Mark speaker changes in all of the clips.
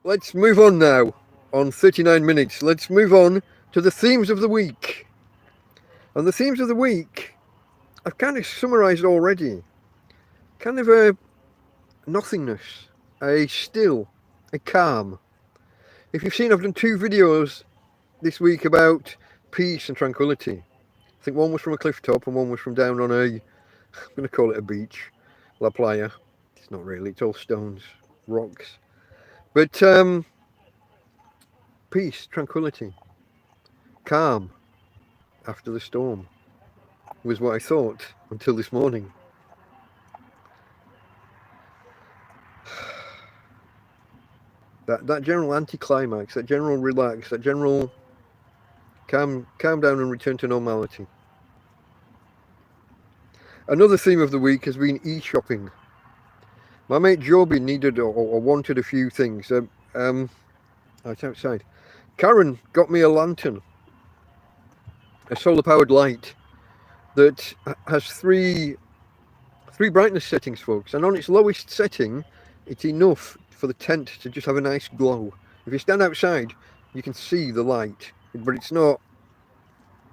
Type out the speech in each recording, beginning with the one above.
Speaker 1: let's move on now. On 39 minutes, let's move on to the themes of the week. And the themes of the week, I've kind of summarised already. Kind of a nothingness, a still, a calm. If you've seen, I've done 2 videos this week about peace and tranquility. I think one was from a cliff top and one was from down on I'm going to call it a beach, La Playa. It's not really, it's all stones, rocks. But peace, tranquility, calm after the storm was what I thought until this morning. That general anticlimax, that general relax, that general calm down and return to normality. Another theme of the week has been e-shopping. My mate Joby needed or wanted a few things. It's outside. Karen got me a lantern, a solar-powered light that has three brightness settings, folks. And on its lowest setting, it's enough for the tent to just have a nice glow. If you stand outside, you can see the light, but it's not,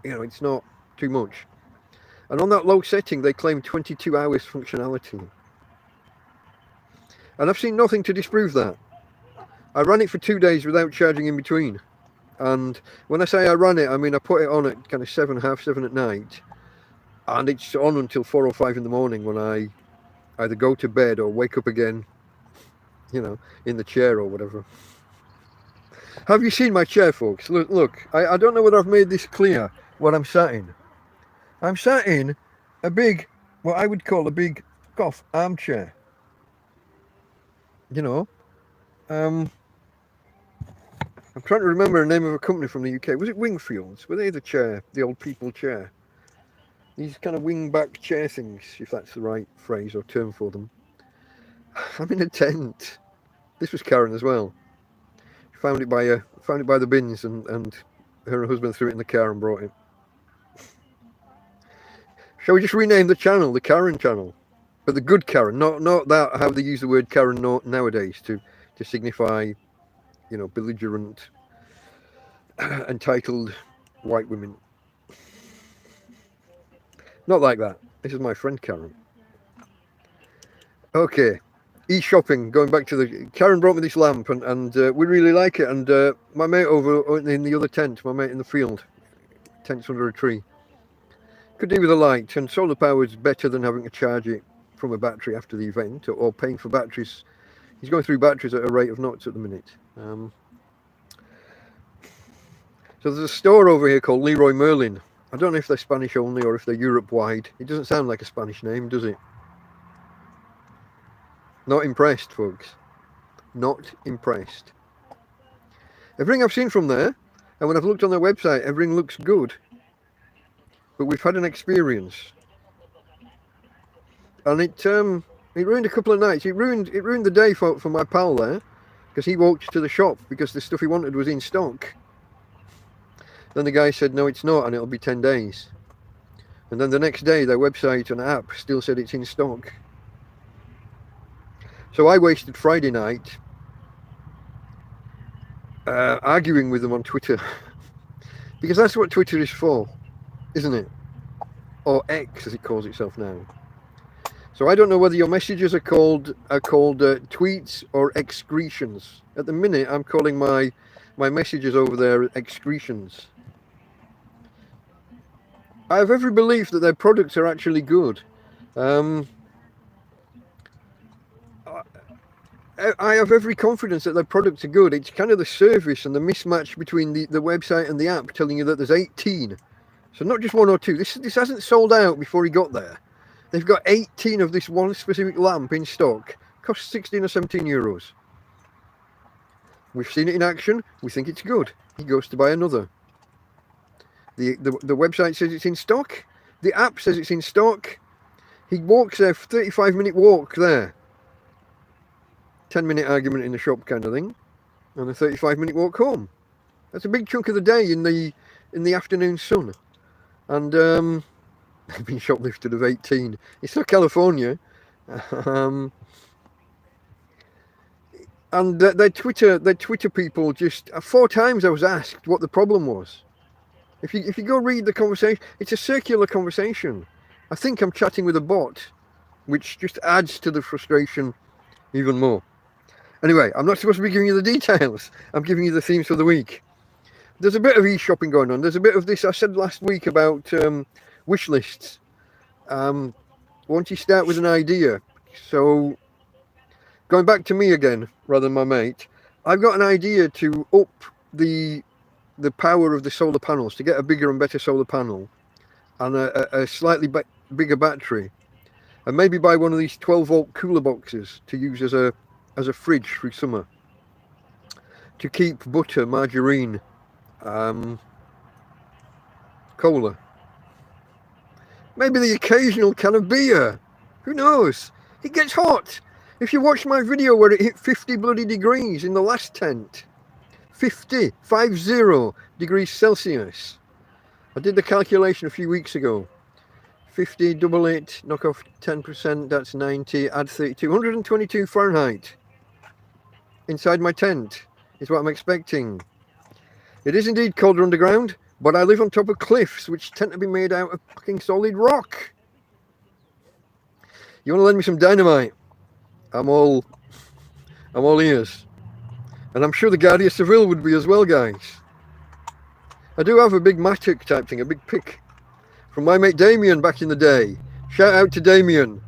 Speaker 1: it's not too much. And on that low setting, they claim 22 hours functionality. And I've seen nothing to disprove that. I ran it for 2 days without charging in between. And when I say I ran it, I mean I put it on at kind of 7, half 7 at night. And it's on until 4 or 5 in the morning when I either go to bed or wake up again, in the chair or whatever. Have you seen my chair, folks? Look, I don't know whether I've made this clear, what I'm sat in. I'm sat in a big, what I would call a big armchair. I'm trying to remember the name of a company from the UK. Was it Wingfields? Were they the old people chair? These kind of wing-back chair things, if that's the right phrase or term for them. I'm in a tent. This was Karen as well. She found it by the bins, and her husband threw it in the car and brought it. Shall we just rename the channel the Karen channel? But the good Karen, not that how they use the word Karen nowadays to signify, belligerent, entitled white women. Not like that. This is my friend Karen. Okay, e-shopping. Going back to Karen brought me this lamp, and we really like it. And my mate over in the other tent, my mate in the field, tent's under a tree, could do with a light. And solar power is better than having to charge it from a battery after the event or paying for batteries. He's going through batteries at a rate of knots at the minute. So there's a store over here called Leroy Merlin. I don't know if they're Spanish only or if they're Europe-wide. It doesn't sound like a Spanish name, does it? Not impressed, folks. Not impressed. Everything I've seen from there, and when I've looked on their website, everything looks good. But we've had an experience. And it ruined a couple of nights. It ruined the day for my pal there, because he walked to the shop because the stuff he wanted was in stock. Then the guy said, no, it's not, and it'll be 10 days. And then the next day, their website and app still said it's in stock. So I wasted Friday night arguing with them on Twitter. Because that's what Twitter is for, isn't it? Or X, as it calls itself now. So I don't know whether your messages are called tweets or excretions. At the minute, I'm calling my messages over there excretions. I have every belief that their products are actually good. I have every confidence that their products are good. It's kind of the service and the mismatch between the website and the app telling you that there's 18. So not just 1 or 2. This hasn't sold out before he got there. They've got 18 of this one specific lamp in stock. Costs 16 or 17 euros. We've seen it in action. We think it's good. He goes to buy another. The website says it's in stock. The app says it's in stock. He walks there, 35-minute walk there. 10-minute argument in the shop kind of thing. And a 35-minute walk home. That's a big chunk of the day in the afternoon sun. And they've been shoplifted of 18. It's not California. And their Twitter people just 4 times I was asked what the problem was. If you go read the conversation, it's a circular conversation. I think I'm chatting with a bot, which just adds to the frustration even more. Anyway, I'm not supposed to be giving you the details. I'm giving you the themes for the week. There's a bit of e-shopping going on. There's a bit of this I said last week about wish lists. Once you start with an idea, so going back to me again rather than my mate, I've got an idea to up the power of the solar panels, to get a bigger and better solar panel and a slightly bigger battery, and maybe buy one of these 12-volt cooler boxes to use as a fridge through summer, to keep butter, margarine, cola, maybe the occasional can of beer. Who knows? It gets hot. If you watch my video where it hit 50 bloody degrees in the last tent, 50 degrees Celsius. I did the calculation a few weeks ago. 50, double it, knock off 10%, that's 90, add 32, 122 Fahrenheit. Inside my tent is what I'm expecting. It is indeed colder underground, but I live on top of cliffs which tend to be made out of fucking solid rock. You want to lend me some dynamite? I'm all ears. And I'm sure the Guardia Civil would be as well, guys. I do have a big Matic type thing, a big pick, from my mate Damien back in the day. Shout out to Damien.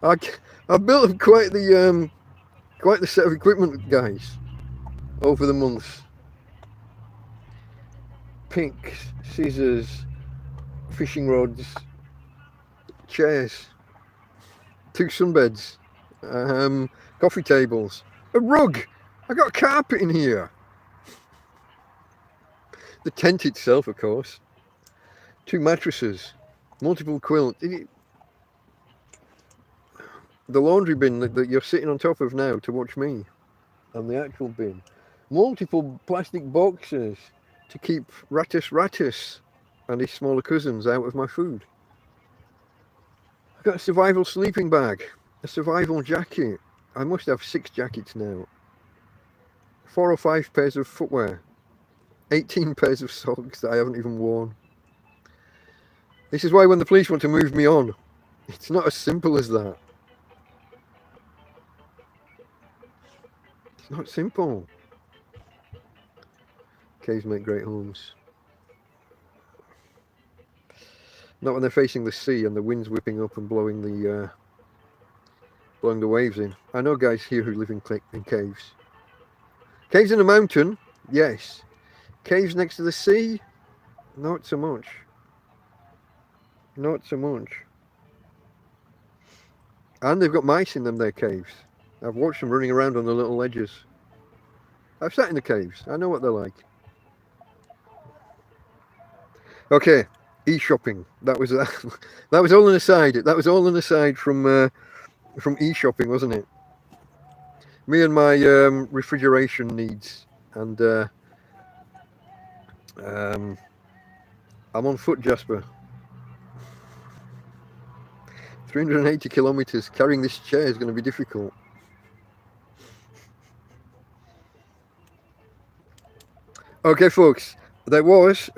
Speaker 1: I've built up quite the set of equipment, guys, over the months. Picks, scissors, fishing rods, chairs, 2 sunbeds, coffee tables, a rug. I got a carpet in here. The tent itself, of course. 2 mattresses, multiple quilts. The laundry bin that you're sitting on top of now to watch me, and the actual bin. Multiple plastic boxes to keep Ratus and his smaller cousins out of my food. I've got a survival sleeping bag, a survival jacket. I must have 6 jackets now. 4 or 5 pairs of footwear. 18 pairs of socks that I haven't even worn. This is why when the police want to move me on, it's not as simple as that. It's not simple. Caves make great homes. Not when they're facing the sea and the wind's whipping up and blowing the waves in. I know guys here who live in caves. Caves in a mountain, yes. Caves next to the sea, not so much. Not so much. And they've got mice in them, their caves. I've watched them running around on the little ledges. I've sat in the caves. I know what they're like. Okay, e-shopping. That was that was all an aside. That was all an aside from e-shopping, wasn't it? Me and my refrigeration needs, and I'm on foot, Jasper. 380 kilometers. Carrying this chair is going to be difficult. Okay, folks. There was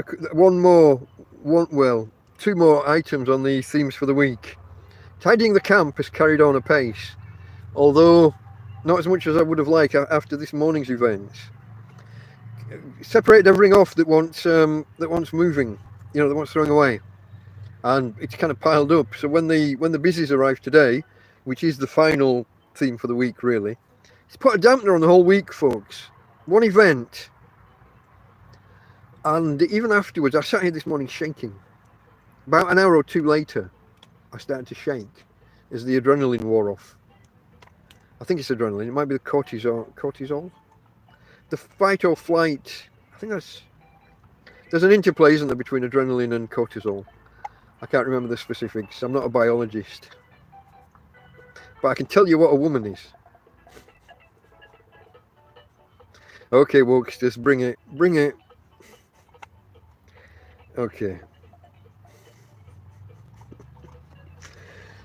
Speaker 1: two more items on the themes for the week. Tidying the camp has carried on apace, although not as much as I would have liked after this morning's events. Separated everything off that wants moving, that wants throwing away, and it's kind of piled up. So when the busies arrive today, which is the final theme for the week, really, it's put a dampener on the whole week, folks. One event. And even afterwards, I sat here this morning shaking. About an hour or two later, I started to shake as the adrenaline wore off. I think it's adrenaline. It might be the cortisol. The fight or flight. I think there's an interplay, isn't there, between adrenaline and cortisol. I can't remember the specifics. I'm not a biologist. But I can tell you what a woman is. Okay, folks, just bring it. Okay.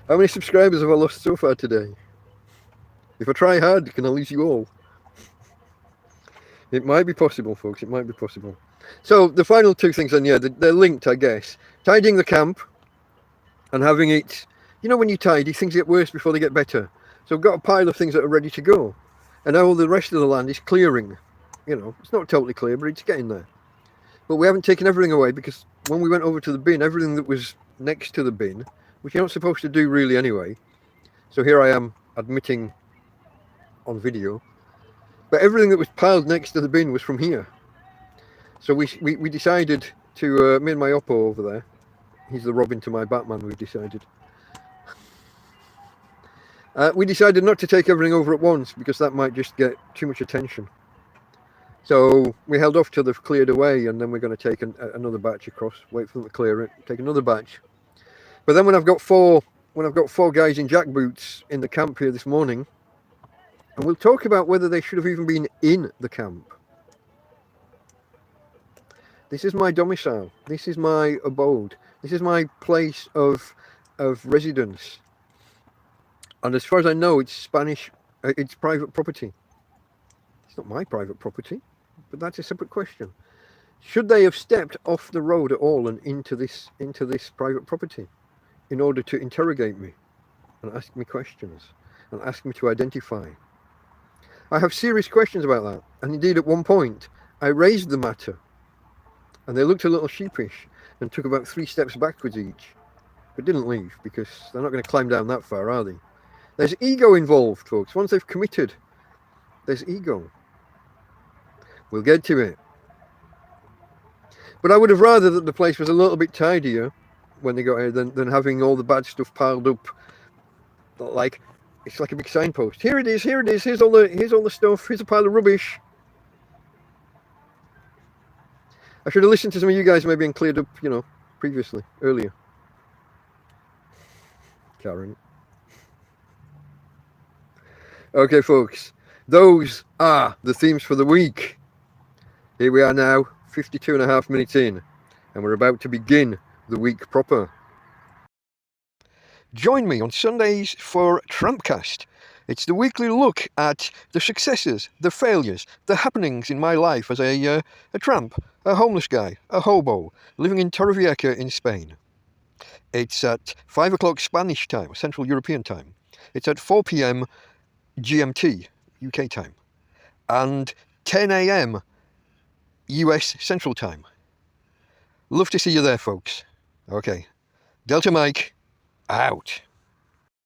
Speaker 1: How many subscribers have I lost so far today? If I try hard, can I lose you all? It might be possible, folks. It might be possible. So the final two things then, yeah, they're linked, I guess. Tidying the camp and having it, you know, when you tidy, things get worse before they get better. So I've got a pile of things that are ready to go. And now all the rest of the land is clearing. You know, it's not totally clear, but it's getting there. But we haven't taken everything away because when we went over to the bin, everything that was next to the bin, which you're not supposed to do really anyway. So here I am admitting on video. But everything that was piled next to the bin was from here. So we decided to, me and my Oppo over there, he's the Robin to my Batman, we've decided. We decided not to take everything over at once because that might just get too much attention. So we held off till they've cleared away, and then we're going to take another batch across, wait for them to clear it, take another batch. But then when I've got four guys in jackboots in the camp here this morning, and we'll talk about whether they should have even been in the camp. This is my domicile. This is my abode. This is my place of residence. And as far as I know, it's Spanish. It's private property. It's not my private property, but that's a separate question. Should they have stepped off the road at all and into this private property in order to interrogate me and ask me questions and ask me to identify? I have serious questions about that, and indeed at one point I raised the matter and they looked a little sheepish and took about 3 steps backwards each, but didn't leave because they're not going to climb down that far, are they? There's ego involved, folks. Once they've committed, there's ego. We'll get to it. But I would have rather that the place was a little bit tidier when they got here than having all the bad stuff piled up like it's like a big signpost. Here it is, here's all the stuff, here's a pile of rubbish. I should have listened to some of you guys maybe and cleared up, you know, earlier. Karen. Okay, folks, those are the themes for the week. Here we are now, 52.5 minutes in, and we're about to begin the week proper. Join me on Sundays for TrampCast. It's the weekly look at the successes, the failures, the happenings in my life as a tramp, a homeless guy, a hobo, living in Torrevieja in Spain. It's at 5 o'clock Spanish time, Central European time. It's at 4 p.m. GMT, UK time, and 10 a.m. US Central time. Love to see you there, folks. Okay, Delta Mike, out.